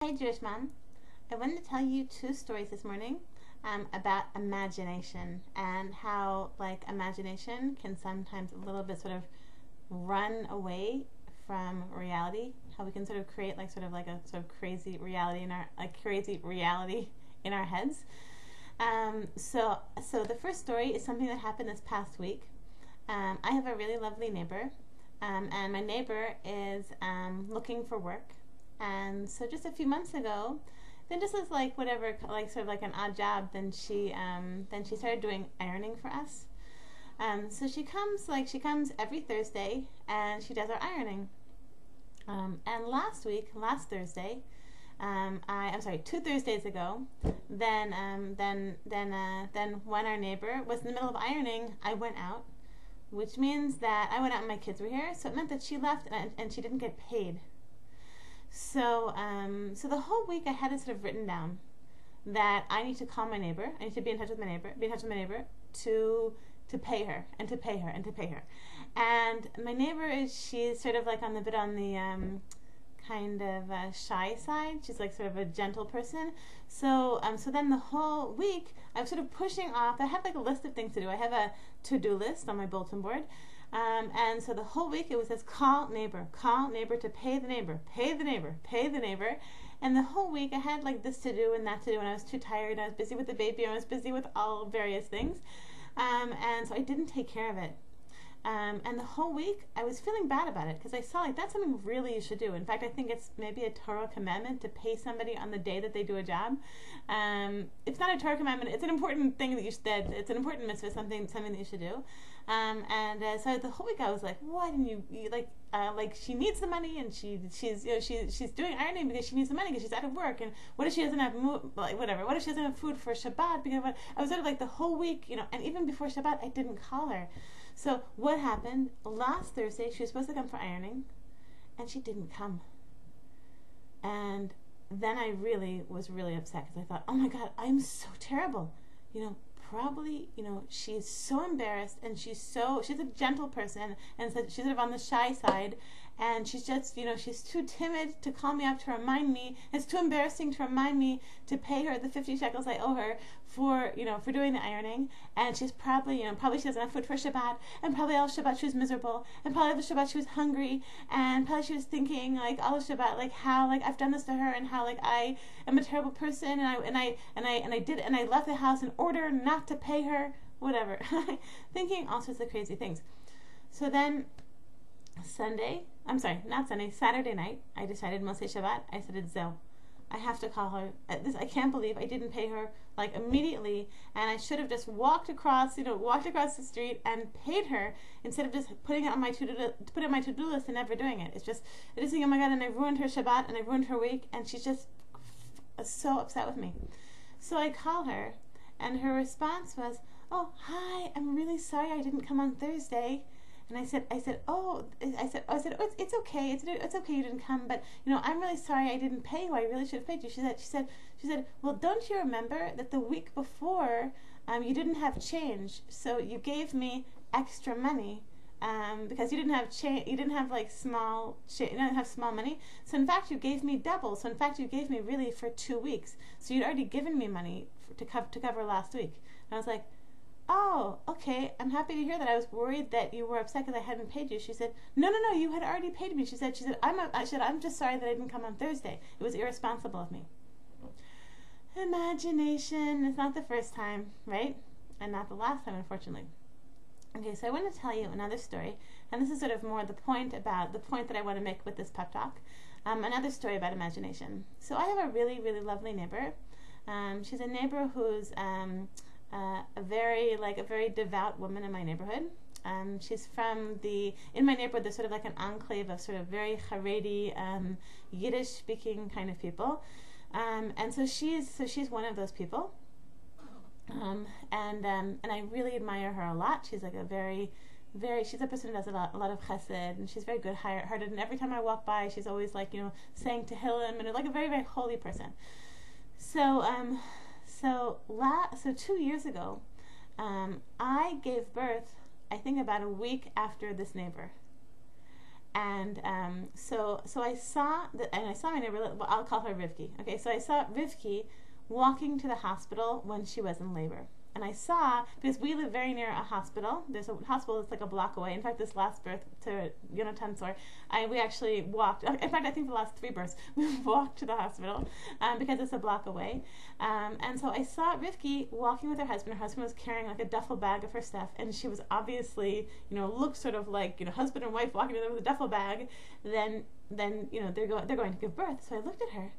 Hey Jewish Mom, I wanted to tell you two stories this morning about imagination and how imagination can sometimes a little bit sort of run away from reality. How we can sort of create a sort of crazy reality in our heads. So the first story is something that happened this past week. I have a really lovely neighbor, and my neighbor is looking for work. And so just a few months ago, then just as an odd job, then she started doing ironing for us. So she comes every Thursday and she does our ironing. And last Thursday, I'm sorry, 2 Thursdays ago, then when our neighbor was in the middle of ironing, I went out, which means that I went out and my kids were here. So it meant that she left and she didn't get paid. So the whole week I had it sort of written down that I need to call my neighbor. I need to be in touch with my neighbor to pay her and to pay her and to pay her. And my neighbor she's sort of on the kind of shy side. She's sort of a gentle person. So then the whole week I was sort of pushing off. I had a list of things to do. I have a to-do list on my bulletin board. And so the whole week it was this call neighbor to pay the neighbor. And the whole week I had this to do and that to do, and I was too tired. I was busy with the baby. I was busy with all various things. And so I didn't take care of it. And the whole week I was feeling bad about it because I saw that's something really you should do. In fact, I think it's maybe a Torah commandment to pay somebody on the day that they do a job. It's not a Torah commandment. It's an important thing that it's an important mitzvah, something that you should do. So the whole week I was like, why didn't you she needs the money, and she's doing ironing because she needs the money because she's out of work, and what if she doesn't have what if she doesn't have food for Shabbat? Because I was sort of the whole week, and even before Shabbat I didn't call her. So what happened last Thursday? She was supposed to come for ironing, and she didn't come. And then I was really upset because I thought, oh my God, I'm so terrible. Probably, she's so embarrassed, and she's a gentle person, and so she's sort of on the shy side, and she's just, she's too timid to call me up to remind me. It's too embarrassing to remind me to pay her the 50 shekels I owe her for doing the ironing. And she's probably she doesn't have food for Shabbat, and probably all Shabbat she was miserable, and probably all the Shabbat she was hungry, and probably she was thinking all the Shabbat how I've done this to her, and how I am a terrible person, and I left the house in order not to pay her, whatever, thinking all sorts of crazy things. So then Saturday night, I decided Mosei Shabbat, I said, Zeh, I have to call her. I can't believe I didn't pay her immediately, and I should have just walked across the street and paid her instead of just putting it on my to-do list and never doing it. I just think, oh my God, and I ruined her Shabbat and I ruined her week, and she's just so upset with me. So I call her, and her response was, oh, hi, I'm really sorry I didn't come on Thursday. And I said, oh, it's okay. It's okay you didn't come, but I'm really sorry I didn't pay you. I really should have paid you. She said, well, don't you remember that the week before, you didn't have change, so you gave me extra money, because you didn't have small money. So in fact, you gave me double. So in fact, you gave me really for 2 weeks. So you'd already given me money to cover last week. And I was like, oh, okay, I'm happy to hear that. I was worried that you were upset because I hadn't paid you. She said, no, you had already paid me. She said, I'm just sorry that I didn't come on Thursday. It was irresponsible of me. Imagination. It's not the first time, right? And not the last time, unfortunately. Okay, so I want to tell you another story, and this is sort of more the point that I want to make with this pep talk. Another story about imagination. So I have a really, really lovely neighbor. She's a neighbor who's a very devout woman in my neighborhood. She's in my neighborhood, there's sort of an enclave of sort of very Haredi, Yiddish speaking kind of people. And so she's one of those people. And I really admire her a lot. She's she's a person who does a lot of chesed, and she's very good hearted, and every time I walk by, she's always saying Tehillim, and a very, very holy person. So 2 years ago, I gave birth, I think about a week after this neighbor. And so I saw that, and I saw my neighbor. Well, I'll call her Rivki. Okay, so I saw Rivki walking to the hospital when she was in labor. And I saw, because we live very near a hospital, there's a hospital that's like a block away. In fact, this last birth to Yonatan Sor, we actually walked. In fact, I think the last 3 births, we walked to the hospital because it's a block away. And so I saw Rivki walking with her husband. Her husband was carrying like a duffel bag of her stuff, and she was obviously, looked sort of like, husband and wife walking together with a duffel bag. Then they're going to give birth. So I looked at her,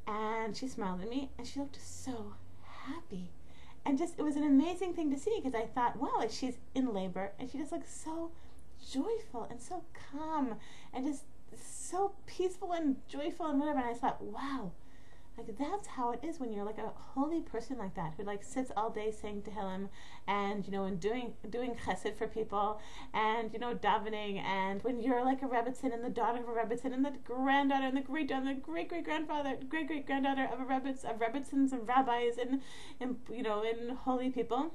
and she smiled at me, and she looked so happy. And just, it was an amazing thing to see, because I thought, wow, like, she's in labor, and she just looks so joyful and so calm and just so peaceful and joyful and whatever. And I thought, wow, like, that's how it is when you're like a holy person like that, who like sits all day saying Tehillim and, and doing chesed for people and, davening. And when you're like a Rebbitzin and the daughter of a Rebbitzin and the granddaughter and the great-great-grandfather, great-great-granddaughter of Rebbitzins and rabbis and holy people.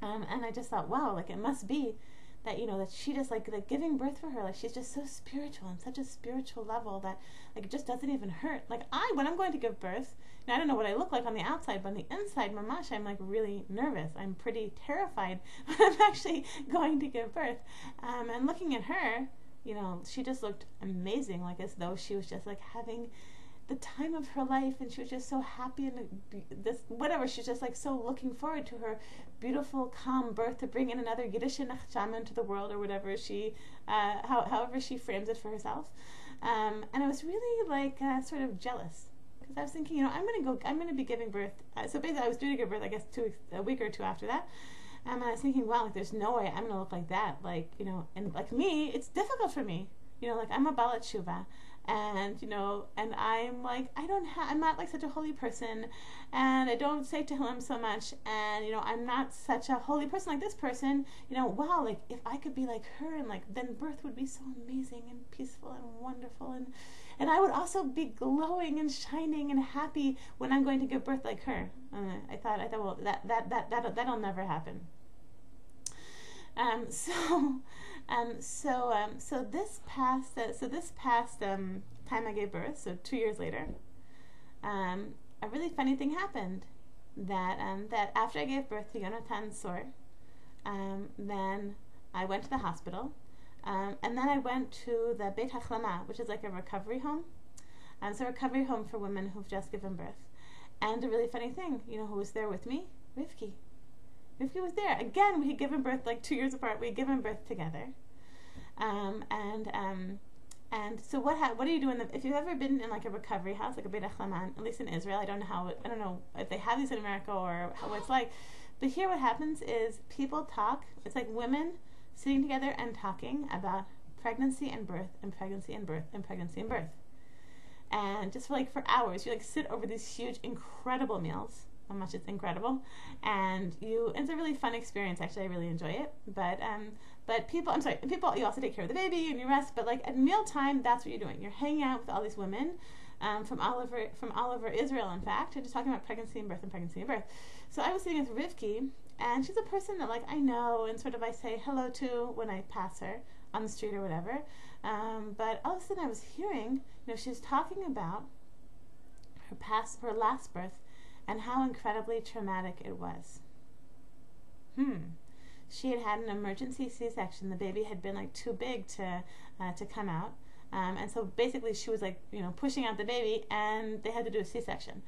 And I just thought, wow, like, it must be that, that she just like giving birth for her, like, she's just so spiritual on such a spiritual level that, like, it just doesn't even hurt. Like, when I'm going to give birth, I don't know what I look like on the outside, but on the inside, mamash, I'm like really nervous. I'm pretty terrified when I'm actually going to give birth. And looking at her, she just looked amazing, like as though she was just like having the time of her life, and she was just so happy, and she's just like so looking forward to her beautiful, calm birth to bring in another Yiddish Nachshama into the world, or whatever she, however she frames it for herself. And I was really like sort of jealous, because I was thinking, I'm going to be giving birth. So basically, I was due to give birth, I guess, a week or two after that. And I was thinking, wow, like, there's no way I'm going to look like that. Like, and like me, it's difficult for me. Like, I'm a Balat Shuva. And, and I'm like, I'm not like such a holy person, and I don't say Tehillim so much, and, I'm not such a holy person like this person, wow, like, if I could be like her, and like, then birth would be so amazing and peaceful and wonderful, and I would also be glowing and shining and happy when I'm going to give birth like her. I thought, well, that'll never happen. So this past time I gave birth, so 2 years later, a really funny thing happened. That after I gave birth to Yonatan Sor, then I went to the hospital, and then I went to the Beit HaChlama, which is like a recovery home. So a recovery home for women who've just given birth. And a really funny thing, who was there with me? Rivki. Rivki was there. Again, we had given birth like 2 years apart. We had given birth together. And so what do you do if you've ever been in like a recovery house, like a Beit HaChlama, at least in Israel, I don't know if they have these in America or what it's like, but here what happens is people talk. It's like women sitting together and talking about pregnancy and birth and pregnancy and birth and pregnancy and birth. And just for hours, you like sit over these huge, incredible meals. How much it's incredible, and it's a really fun experience. Actually, I really enjoy it. But people, you also take care of the baby and you rest. But like at mealtime, that's what you're doing. You're hanging out with all these women from all over Israel. In fact, and just talking about pregnancy and birth and pregnancy and birth. So I was sitting with Rivki, and she's a person that like I know and sort of I say hello to when I pass her on the street or whatever. But all of a sudden, I was hearing, she's talking about her last birth. And how incredibly traumatic it was. She had an emergency C-section. The baby had been like too big to come out, and so basically she was like pushing out the baby, and they had to do a C-section.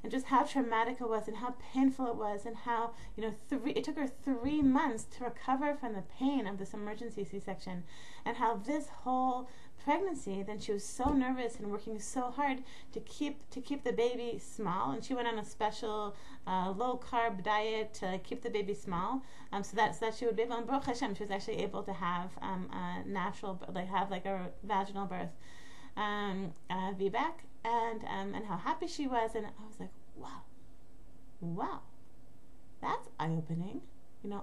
And just how traumatic it was, and how painful it was, and how it took her 3 months to recover from the pain of this emergency C-section, and how this whole pregnancy, then she was so nervous and working so hard to keep the baby small, and she went on a special low carb diet to keep the baby small, so that she would be able, and Baruch Hashem, she was actually able to have a natural, have like a vaginal birth, VBAC, and how happy she was, and I was like, wow, that's eye-opening.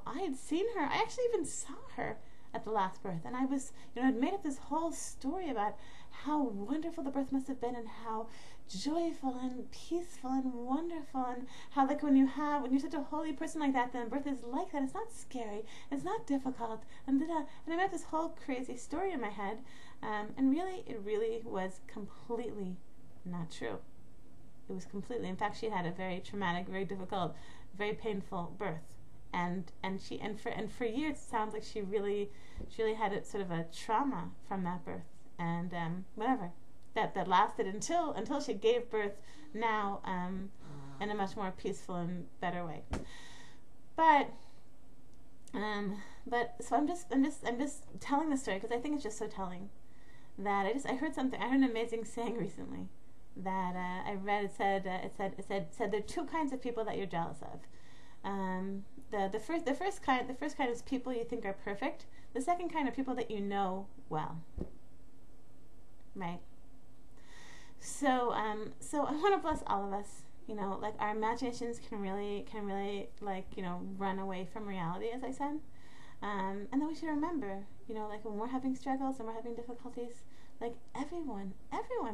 I had seen her. I actually even saw her at the last birth. And I was, I'd made up this whole story about how wonderful the birth must have been and how joyful and peaceful and wonderful, and how like when you're such a holy person like that, then birth is like that. It's not scary, it's not difficult, and I made up this whole crazy story in my head, and really, it really was completely not true. It was completely, in fact, she had a very traumatic, very difficult, very painful birth, and for years it sounds like she really had a sort of a trauma from that birth, and whatever. That lasted until she gave birth now, in a much more peaceful and better way. But so I'm just telling the story because I think it's just so telling. That I heard an amazing saying recently that I read. It said there are two kinds of people that you're jealous of. The first kind is people you think are perfect. The second kind are people that you know well. Right. So I want to bless all of us. Like our imaginations can really like run away from reality, as I said. And then we should remember, like when we're having struggles and we're having difficulties, like everyone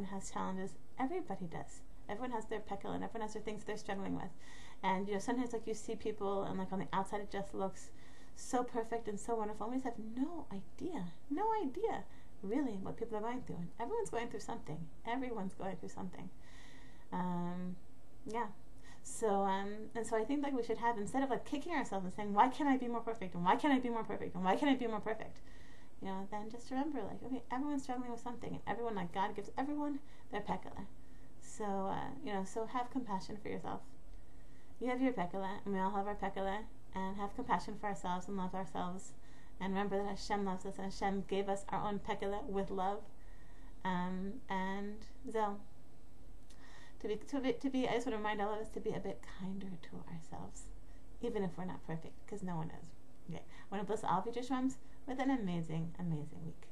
has challenges. Everybody does. Everyone has their peccadillo, and everyone has their things they're struggling with. And sometimes like you see people, and like on the outside it just looks so perfect and so wonderful, and we just have no idea really what people are going through. And everyone's going through something. Yeah. So and so I think like we should have, instead of like kicking ourselves and saying, why can't I be more perfect, and why can't I be more perfect, and why can't I be more perfect, then just remember, like, okay, everyone's struggling with something, and everyone, like, God gives everyone their peccadillo. So so have compassion for yourself. You have your peccadillo, and we all have our peccadillo, and have compassion for ourselves and love ourselves, and remember that Hashem loves us, and Hashem gave us our own peccadillo with love, and so to be, I just want to remind all of us to be a bit kinder to ourselves, even if we're not perfect, because no one is. Okay. I want to bless all future Shrems with an amazing, amazing week.